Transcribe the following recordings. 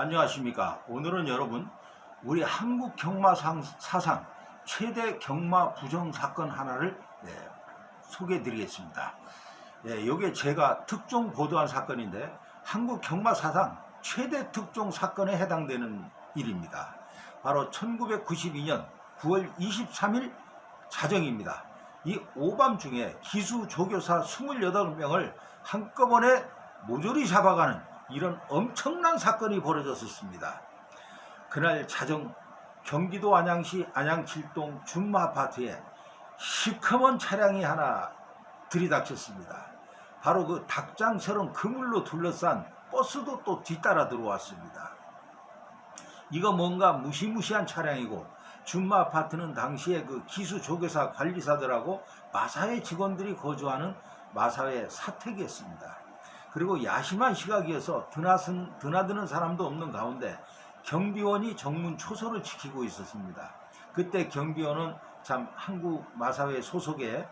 안녕하십니까. 오늘은 여러분 우리 한국 경마 사상 최대 경마 부정 사건 하나를 소개해 드리겠습니다. 이게 제가 특종 보도한 사건인데 한국 경마 사상 최대 특종 사건에 해당되는 일입니다. 바로 1992년 9월 23일 자정입니다. 이 오밤중에 기수 조교사 28명을 한꺼번에 모조리 잡아가는 이런 엄청난 사건이 벌어졌었습니다. 그날 자정 경기도 안양시 안양칠동 준마 아파트에 시커먼 차량이 하나 들이닥쳤습니다. 바로 그 닭장처럼 그물로 둘러싼 버스도 또 뒤따라 들어왔습니다. 이거 뭔가 무시무시한 차량이고 준마 아파트는 당시에 그 기수 조교사 관리사들하고 마사회 직원들이 거주하는 마사회 사택이었습니다. 그리고 야심한 시각이어서 드나드는 사람도 없는 가운데 경비원이 정문 초소를 지키고 있었습니다. 그때 경비원은 참 한국 마사회 소속의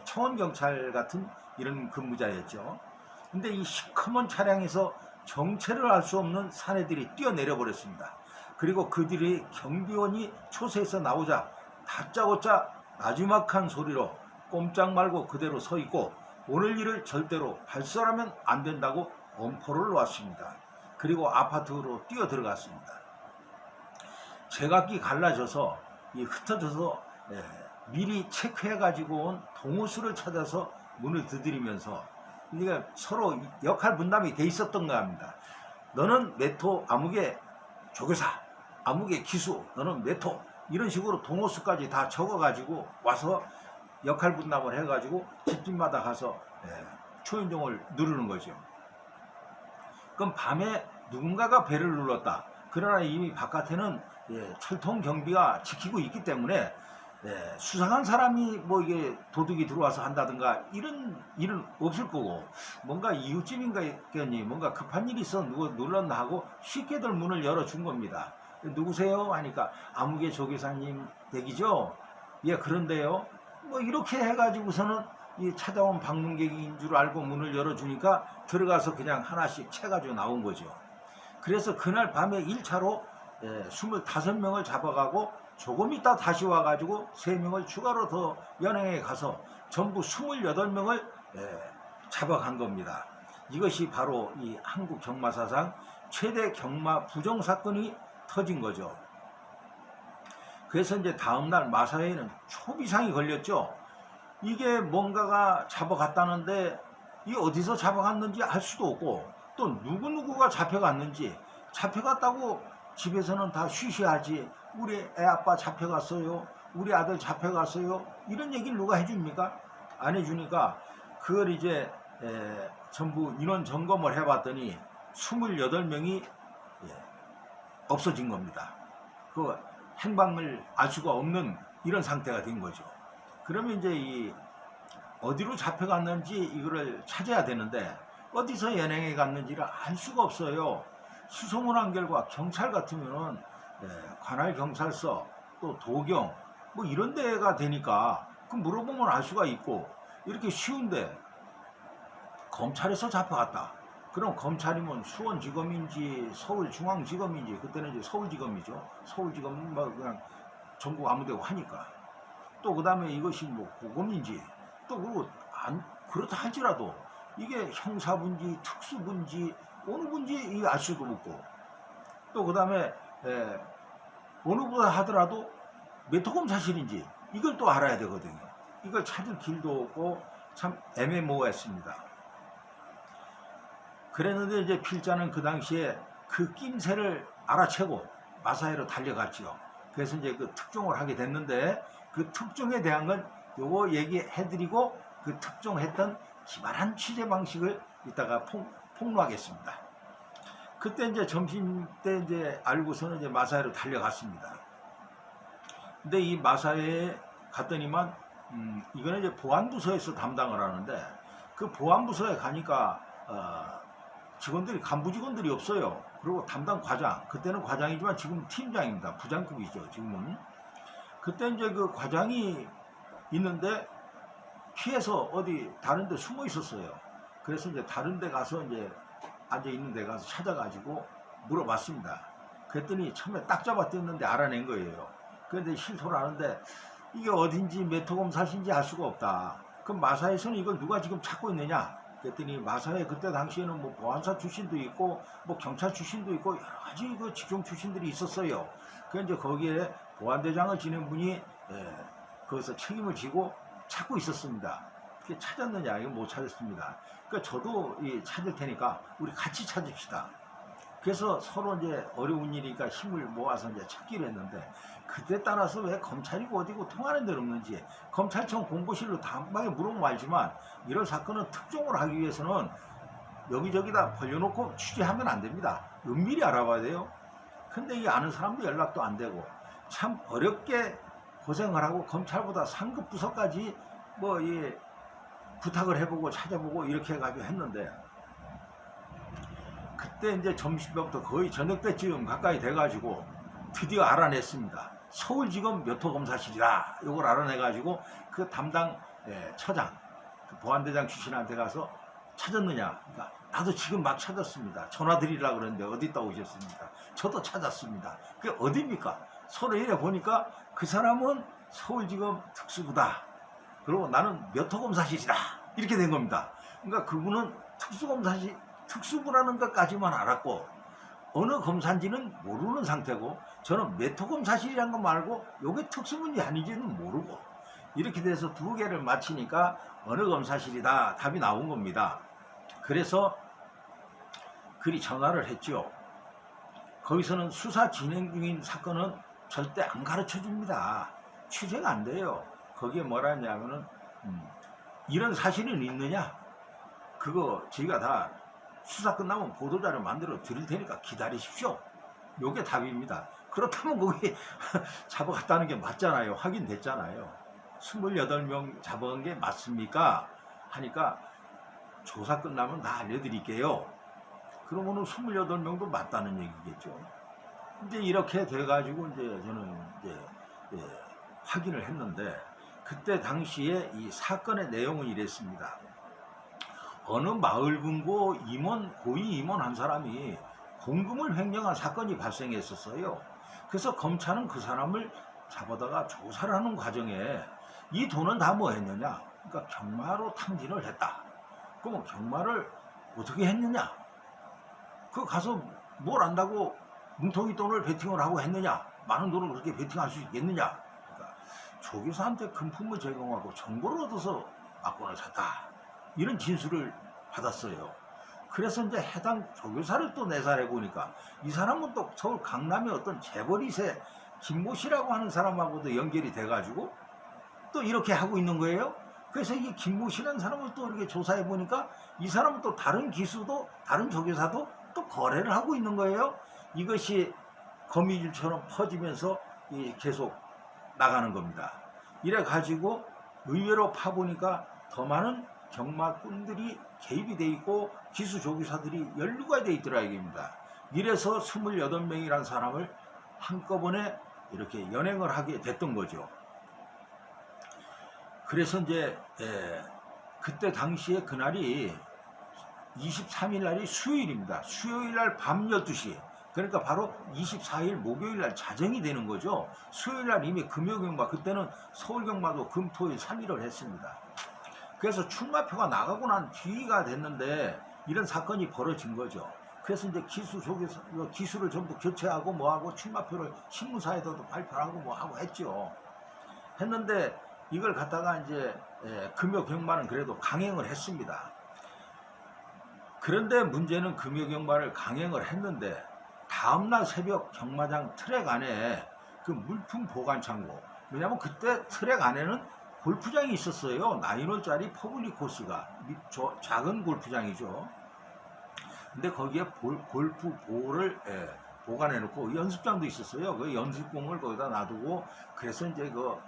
청원경찰 같은 이런 근무자였죠. 근데 이 시커먼 차량에서 정체를 알 수 없는 사내들이 뛰어내려 버렸습니다. 그리고 그들이 경비원이 초소에서 나오자 다짜고짜 나지막한 소리로 꼼짝 말고 그대로 서 있고 오늘 일을 절대로 발설하면 안 된다고 엄포를 놓았습니다. 그리고 아파트로 뛰어 들어갔습니다. 제각기 갈라져서 흩어져서 미리 체크해 가지고 온 동호수를 찾아서 문을 두드리면서 그러니까 서로 역할 분담이 돼 있었던 거 합니다. 너는 메토 아무개 조교사, 아무개 기수, 너는 메토, 이런 식으로 동호수까지 다 적어 가지고 와서 역할 분담을 해가지고 집집마다 가서 초인종을 누르는 거죠. 그럼 밤에 누군가가 벨을 눌렀다. 그러나 이미 바깥에는 철통 경비가 지키고 있기 때문에 수상한 사람이 뭐 이게 도둑이 들어와서 한다든가 이런 일은 없을 거고, 뭔가 이웃집인가였니 뭔가 급한 일이 있어 누가 눌렀나 하고 쉽게들 문을 열어준 겁니다. 누구세요? 하니까 아무개 조교사님 댁이죠? 예, 그런데요. 뭐 이렇게 해가지고서는 이 찾아온 방문객인 줄 알고 문을 열어주니까 들어가서 그냥 하나씩 채가지고 나온 거죠. 그래서 그날 밤에 1차로 25명을 잡아가고 조금 있다 다시 와가지고 3명을 추가로 더 연행해 가서 전부 28명을 잡아간 겁니다. 이것이 바로 이 한국 경마사상 최대 경마 부정사건이 터진 거죠. 그래서 이제 다음날 마사회에는 초비상이 걸렸죠. 이게 뭔가가 잡아갔다는데 이 어디서 잡아갔는지 알 수도 없고 또 누구누구가 잡혀갔는지, 잡혀갔다고 집에서는 다 쉬쉬하지 우리 애 아빠 잡혀갔어요, 우리 아들 잡혀갔어요, 이런 얘기를 누가 해줍니까? 안 해주니까 그걸 이제 전부 인원 점검을 해봤더니 28명이 없어진 겁니다. 그 행방을 알 수가 없는 이런 상태가 된 거죠. 그러면 이제 어디로 잡혀갔는지 이거를 찾아야 되는데 어디서 연행해 갔는지를 알 수가 없어요. 수소문 한 결과 경찰 같으면은 관할 경찰서 또 도경 뭐 이런 데가 되니까 그 물어보면 알 수가 있고, 이렇게 쉬운데 검찰에서 잡혀갔다. 그럼 검찰이면 수원지검인지 서울중앙지검인지, 그때는 이제 서울지검이죠. 서울지검은 뭐 그냥 전국 아무데고 하니까. 또 그 다음에 이것이 뭐 고검인지, 또 그리고 그렇다 할지라도 이게 형사분지 특수분지 어느 분지 알 수도 없고, 또 그 다음에 어느 분다 하더라도 메토검 사실인지 이걸 또 알아야 되거든요. 이걸 찾을 길도 없고 참 애매모호했습니다. 그랬는데 이제 필자는 그 당시에 그 낌새를 알아채고 마사회로 달려갔지요. 그래서 이제 그 특종을 하게 됐는데 그 특종에 대한 건 요거 얘기해드리고 그 특종했던 기발한 취재 방식을 이따가 폭로하겠습니다. 그때 이제 점심 때 이제 알고서는 이제 마사회로 달려갔습니다. 근데 이 마사회에 갔더니만 이거는 이제 보안부서에서 담당을 하는데 그 보안부서에 가니까 직원들이 간부 직원들이 없어요. 그리고 담당 과장, 그때는 과장이지만 지금 팀장입니다. 부장급이죠 지금은. 그때 이제 그 과장이 있는데 피해서 어디 다른 데 숨어 있었어요. 그래서 이제 다른 데 가서 이제 앉아 있는 데 가서 찾아가지고 물어봤습니다. 그랬더니 처음에 딱 잡아 뜯는데 알아낸 거예요. 그런데 실토를 하는데 이게 어딘지 몇 호금 사신지 알 수가 없다. 그럼 마사에서는 이걸 누가 지금 찾고 있느냐? 그랬더니 마사에 그때 당시에는 뭐 보안사 출신도 있고 뭐 경찰 출신도 있고 여러 가지 그 직종 출신들이 있었어요. 그 이제 거기에 보안대장을 지낸 분이 거기서 책임을 지고 찾고 있었습니다. 그게 찾았느냐? 이거 못 찾았습니다. 그러니까 저도 찾을 테니까 우리 같이 찾읍시다. 그래서 서로 이제 어려운 일이니까 힘을 모아서 이제 찾기로 했는데, 그때 따라서 왜 검찰이고 어디고 통하는 데는 없는지 검찰청 공보실로 단방에 물어보면 알지만, 이런 사건은 특종을 하기 위해서는 여기저기다 벌려놓고 취재하면 안 됩니다. 은밀히 알아봐야 돼요. 근데 이 아는 사람도 연락도 안 되고 참 어렵게 고생을 하고 검찰보다 상급 부서까지 뭐 부탁을 해보고 찾아보고 이렇게 해가지고 했는데, 그때 이제 점심부터 거의 저녁 때쯤 가까이 돼가지고 드디어 알아냈습니다. 서울지검 몇호검사실이다. 이걸 알아내가지고 그 담당 처장, 그 보안대장 출신한테 가서 찾았느냐. 그러니까 나도 지금 막 찾았습니다. 전화 드리려고 그러는데 어디 있다 오셨습니까? 저도 찾았습니다. 그게 어디입니까? 서로 이래 보니까 그 사람은 서울지검 특수부다. 그리고 나는 몇호검사실이다. 이렇게 된 겁니다. 그러니까 그분은 특수부라는 것까지만 알았고 어느 검사인지는 모르는 상태고, 저는 몇호검사실이란 거 말고 이게 특수부인지 아닌지는 모르고, 이렇게 돼서 두 개를 맞히니까 어느 검사실이다 답이 나온 겁니다. 그래서 그리 전화를 했죠. 거기서는 수사 진행 중인 사건은 절대 안 가르쳐 줍니다. 취재가 안 돼요. 거기에 뭐라 했냐면은 이런 사실은 있느냐? 그거 저희가 다 수사 끝나면 보도자료 만들어 드릴 테니까 기다리십시오. 요게 답입니다. 그렇다면 거기 잡아갔다는 게 맞잖아요. 확인됐잖아요. 28명 잡아간 게 맞습니까? 하니까 조사 끝나면 다 알려드릴게요. 그러면은 28명도 맞다는 얘기겠죠. 이제 이렇게 돼가지고 이제 저는 이제 확인을 했는데, 그때 당시에 이 사건의 내용은 이랬습니다. 어느 마을 금고 임원, 고위 임원 한 사람이 공금을 횡령한 사건이 발생했었어요. 그래서 검찰은 그 사람을 잡아다가 조사를 하는 과정에 이 돈은 다 뭐 했느냐? 그러니까 경마로 탕진을 했다. 그러면 경마를 어떻게 했느냐? 그 가서 뭘 안다고 뭉텅이 돈을 베팅을 하고 했느냐? 많은 돈을 그렇게 베팅할 수 있겠느냐? 그러니까 조교사한테 금품을 제공하고 정보를 얻어서 막권을 샀다. 이런 진술을 받았어요. 그래서 이제 해당 조교사를 또 내사해 보니까 이 사람은 또 서울 강남의 어떤 재벌이세 김모 씨라고 하는 사람하고도 연결이 돼가지고 또 이렇게 하고 있는 거예요. 그래서 이 김모 씨라는 사람을 또 이렇게 조사해 보니까 이 사람은 또 다른 기수도 다른 조교사도 또 거래를 하고 있는 거예요. 이것이 거미줄처럼 퍼지면서 계속 나가는 겁니다. 이래 가지고 의외로 파보니까 더 많은 경마꾼들이 개입이 돼 있고 기수 조교사들이 연루가 돼 있더라 이겁니다. 이래서 28명이라는 사람을 한꺼번에 이렇게 연행을 하게 됐던 거죠. 그래서 이제 그때 당시에 그날이 23일 날이 수요일입니다. 수요일 날 밤 12시, 그러니까 바로 24일 목요일 날 자정이 되는 거죠. 수요일 날 이미 금요경마, 그때는 서울경마도 금토일 3일을 했습니다. 그래서 출마표가 나가고 난 뒤가 됐는데 이런 사건이 벌어진 거죠. 그래서 이제 기수를 전부 교체하고 뭐하고 출마표를 신문사에서도 발표하고 뭐하고 했죠. 했는데 이걸 갖다가 이제 금요경마는 그래도 강행을 했습니다. 그런데 문제는 금요경마를 강행을 했는데 다음날 새벽 경마장 트랙 안에 그 물품 보관 창고, 왜냐면 그때 트랙 안에는 골프장이 있었어요. 9홀짜리 퍼블릭 코스가 작은 골프장이죠. 근데 거기에 골프 볼을 보관해 놓고 연습장도 있었어요. 그 연습공을 거기다 놔두고, 그래서 이제 그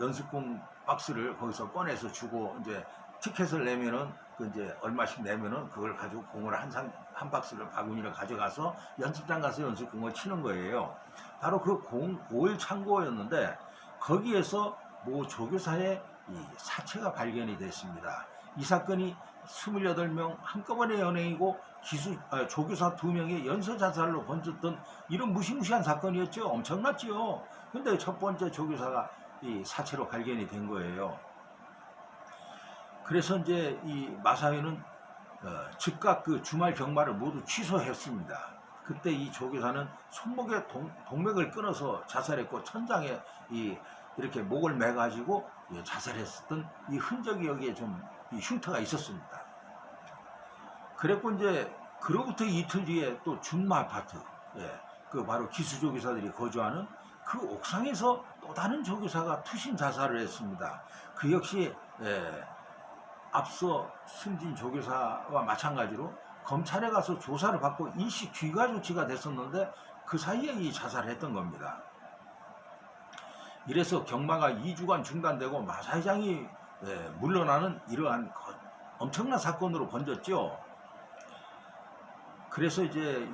연습공 박스를 거기서 꺼내서 주고, 이제 티켓을 내면은 그 이제 얼마씩 내면은 그걸 가지고 공을 한 박스를 바구니를 가져가서 연습장 가서 연습공을 치는 거예요. 바로 그 볼 창고였는데 거기에서 모 조교사의 이 사체가 발견이 됐습니다. 이 사건이 28명 한꺼번에 연행이고 조교사 2명의 연쇄 자살로 번졌던 이런 무시무시한 사건이었죠. 엄청났지요. 근데 첫 번째 조교사가 이 사체로 발견이 된 거예요. 그래서 이제 이 마사회는 즉각 그 주말 경마를 모두 취소했습니다. 그때 이 조교사는 손목에 동맥을 끊어서 자살했고 천장에 이렇게 목을 매가지고 자살했었던 이 흔적이 여기에 좀 흉터가 있었습니다. 그랬고 이제 그로부터 이틀 뒤에 또 준마 아파트, 그 바로 기수 조교사들이 거주하는 그 옥상에서 또 다른 조교사가 투신 자살을 했습니다. 그 역시 앞서 숨진 조교사와 마찬가지로 검찰에 가서 조사를 받고 일시 귀가 조치가 됐었는데 그 사이에 이 자살을 했던 겁니다. 이래서 경마가 2주간 중단되고 마사회장이 물러나는 이러한 엄청난 사건으로 번졌죠. 그래서 이제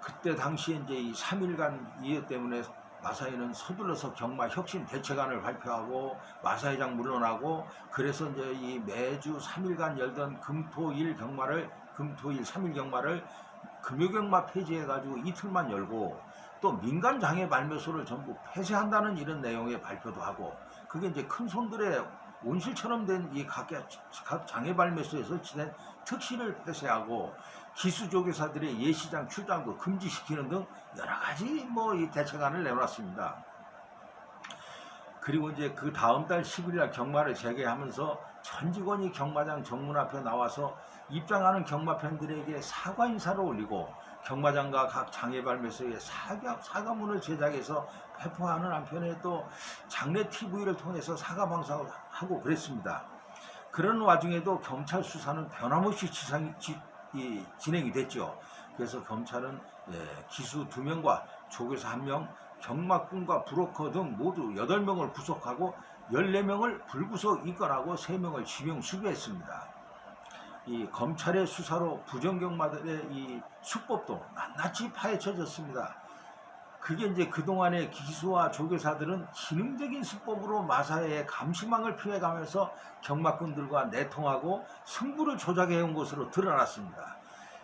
그때 당시에 이제 이 3일간 이해 때문에 마사회는 서둘러서 경마 혁신 대책안을 발표하고 마사회장 물러나고, 그래서 이제 이 매주 3일간 열던 금토일 3일 경마를 금요경마 폐지해가지고 이틀만 열고 또 민간 장애 발매소를 전부 폐쇄한다는 이런 내용의 발표도 하고, 그게 이제 큰 손들의 온실처럼 된 이 각 장애 발매소에서 지낸 특실을 폐쇄하고 기수 조교사들의 예시장 출장도 금지시키는 등 여러 가지 이 대책안을 내놨습니다. 그리고 이제 그 다음 달 10일 날 경마를 재개하면서 전 직원이 경마장 정문 앞에 나와서 입장하는 경마 팬들에게 사과 인사를 올리고 경마장과 각 장애 발매소에 사과문을 제작해서 배포하는 한편에 또 장례 TV를 통해서 사과 방송을 하고 그랬습니다. 그런 와중에도 경찰 수사는 변함없이 진행이 됐죠. 그래서 검찰은 기수 2명과 조교사 1명, 경마꾼과 브로커 등 모두 8명을 구속하고 14명을 불구속 입건하고 3명을 지명 수배했습니다. 이 검찰의 수사로 부정경마들의 이 수법도 낱낱이 파헤쳐졌습니다. 그게 이제 그동안의 기수와 조교사들은 기능적인 수법으로 마사회의 감시망을 피해가면서 경마꾼들과 내통하고 승부를 조작해온 것으로 드러났습니다.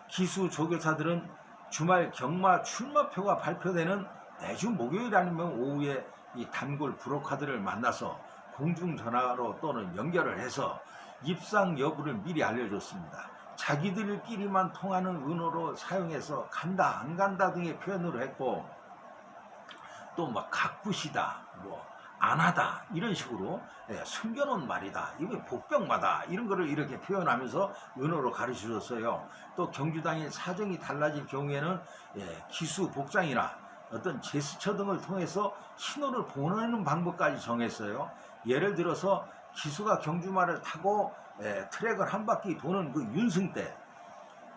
기수 조교사들은 주말 경마 출마표가 발표되는 매주 목요일 아니면 오후에 이 단골 브로커들을 만나서 공중전화로 또는 연결을 해서 입상 여부를 미리 알려줬습니다. 자기들끼리만 통하는 은어로 사용해서 간다 안 간다 등의 표현으로 했고, 또 막 각부시다, 안 하다 이런 식으로 숨겨놓은 말이다, 이게 복병마다 이런 거를 이렇게 표현하면서 은어로 가르쳐줬어요. 또 경주 당일 사정이 달라질 경우에는 기수 복장이나 어떤 제스처 등을 통해서 신호를 보내는 방법까지 정했어요. 예를 들어서 기수가 경주마를 타고 트랙을 한 바퀴 도는 그 윤승 때,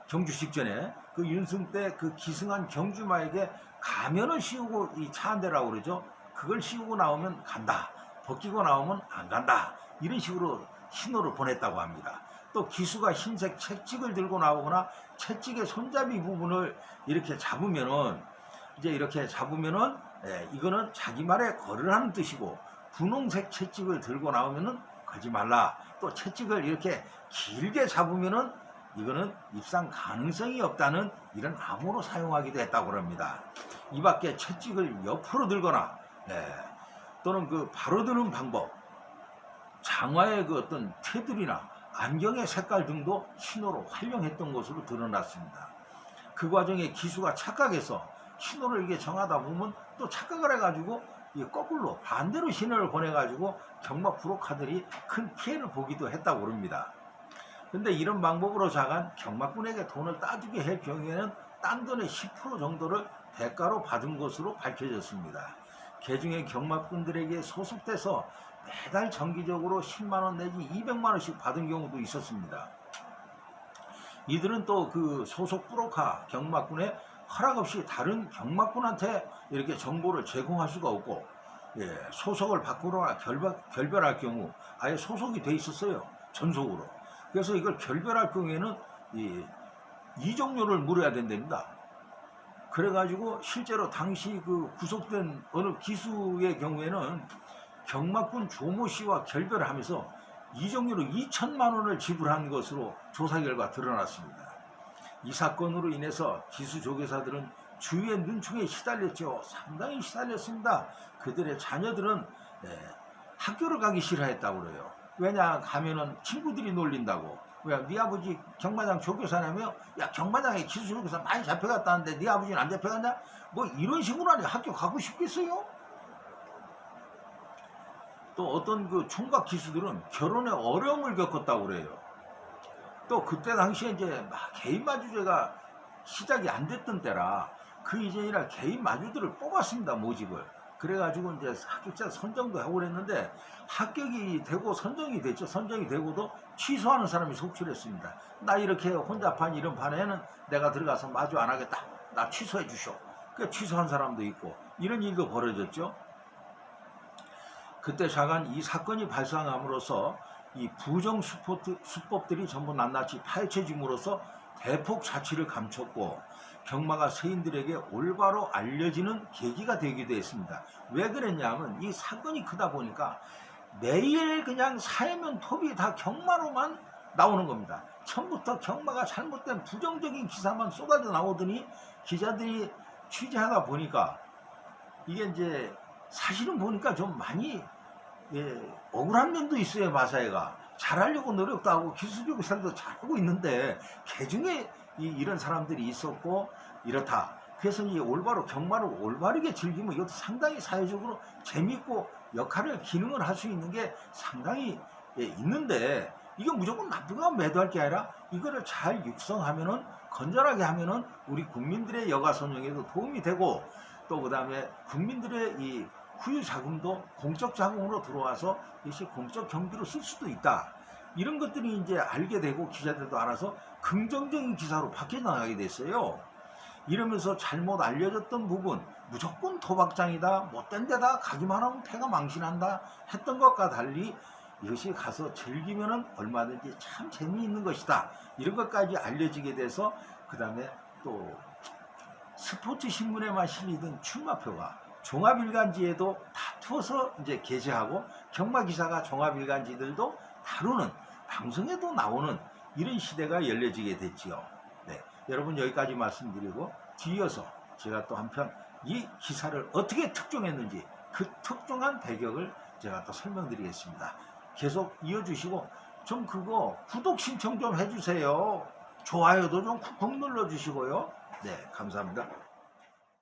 경주 직전에 그 윤승 때 그 기승한 경주마에게 가면을 씌우고 이 차 한 대라고 그러죠. 그걸 씌우고 나오면 간다, 벗기고 나오면 안 간다, 이런 식으로 신호를 보냈다고 합니다. 또 기수가 흰색 채찍을 들고 나오거나 채찍의 손잡이 부분을 이렇게 잡으면은 이거는 자기 말에 거르라는 뜻이고, 분홍색 채찍을 들고 나오면은 걸지 말라. 또 채찍을 이렇게 길게 잡으면은 이거는 입상 가능성이 없다는 이런 암호로 사용하기도 했다고 합니다. 이 밖에 채찍을 옆으로 들거나 또는 그 바로 드는 방법, 장화의 그 어떤 테두리나 안경의 색깔 등도 신호로 활용했던 것으로 드러났습니다. 그 과정에 기수가 착각해서 신호를 이렇게 정하다 보면 또 착각을 해가지고 거꾸로 반대로 신호를 보내가지고 경마 브로커들이 큰 피해를 보기도 했다고 합니다. 근데 이런 방법으로 자간 경마꾼에게 돈을 따주게 할 경우에는 딴 돈의 10% 정도를 대가로 받은 것으로 밝혀졌습니다. 개중에 경마꾼들에게 소속돼서 매달 정기적으로 10만원 내지 200만원씩 받은 경우도 있었습니다. 이들은 또 그 소속 브로커 경마꾼의 허락 없이 다른 경마꾼한테 이렇게 정보를 제공할 수가 없고, 소속을 바꾸거나 결별할 경우 아예 소속이 돼 있었어요, 전속으로. 그래서 이걸 결별할 경우에는 이 종료를 물어야 된답니다. 그래가지고 실제로 당시 그 구속된 어느 기수의 경우에는 경마꾼 조모 씨와 결별을 하면서 이정료로 2천만 원을 지불한 것으로 조사 결과 드러났습니다. 이 사건으로 인해서 기수 조교사들은 주위의 눈총에 시달렸죠. 상당히 시달렸습니다. 그들의 자녀들은 학교를 가기 싫어했다고 그래요. 왜냐 가면은 친구들이 놀린다고. 왜? 네 아버지 경마장 조교사라며? 야, 경마장에 기수 조교사 많이 잡혀갔다는데 네 아버지는 안 잡혀갔냐? 뭐 이런 식으로 하니 학교 가고 싶겠어요? 또 어떤 그 총각 기수들은 결혼에 어려움을 겪었다고 그래요. 또 그때 당시에 이제 개인 마주제가 시작이 안 됐던 때라 그 이전이라 개인 마주들을 뽑았습니다. 모집을. 그래가지고 이제 합격자 선정도 하고 그랬는데 합격이 되고 선정이 됐죠. 선정이 되고도 취소하는 사람이 속출했습니다. 나 이렇게 혼자 판 이런 판에는 내가 들어가서 마주 안 하겠다. 나 취소해 주쇼. 그 취소한 사람도 있고 이런 일도 벌어졌죠. 그때 자간 이 사건이 발생함으로써 이 부정 수법들이 전부 낱낱이 파헤쳐짐으로써 대폭 자취를 감췄고 경마가 세인들에게 올바로 알려지는 계기가 되기도 했습니다. 왜 그랬냐면 이 사건이 크다 보니까 매일 그냥 사회면 톱이 다 경마로만 나오는 겁니다. 처음부터 경마가 잘못된 부정적인 기사만 쏟아져 나오더니 기자들이 취재하다 보니까 이게 이제 사실은 보니까 좀 많이 억울한 면도 있어요. 마사회가 잘하려고 노력도 하고 기술교육사도 잘하고 있는데 개중에 이런 사람들이 있었고 이렇다. 그래서 이 올바로 경마를 올바르게 즐기면 이것도 상당히 사회적으로 재밌고 역할을 기능을 할 수 있는 게 상당히 있는데 이거 무조건 나쁘게만 매도할 게 아니라 이거를 잘 육성하면은 건전하게 하면은 우리 국민들의 여가선용에도 도움이 되고 또 그다음에 국민들의 이 후유 자금도 공적 자금으로 들어와서 이것이 공적 경비로 쓸 수도 있다. 이런 것들이 이제 알게 되고 기자들도 알아서 긍정적인 기사로 바뀌어 나가게 됐어요. 이러면서 잘못 알려졌던 부분, 무조건 도박장이다, 못된 데다 가기만 하면 패가 망신한다 했던 것과 달리 이것이 가서 즐기면은 얼마든지 참 재미있는 것이다. 이런 것까지 알려지게 돼서 그 다음에 또 스포츠 신문에만 실리던 출마표가 종합일간지에도 다투어서 이제 게재하고 경마 기사가 종합일간지들도 다루는 방송에도 나오는 이런 시대가 열려지게 됐지요. 네, 여러분 여기까지 말씀드리고 뒤이어서 제가 또 한편 이 기사를 어떻게 특종했는지 그 특종한 배경을 제가 또 설명드리겠습니다. 계속 이어주시고 좀 그거 구독 신청 좀 해주세요. 좋아요도 좀 쿡쿡 눌러주시고요. 네, 감사합니다.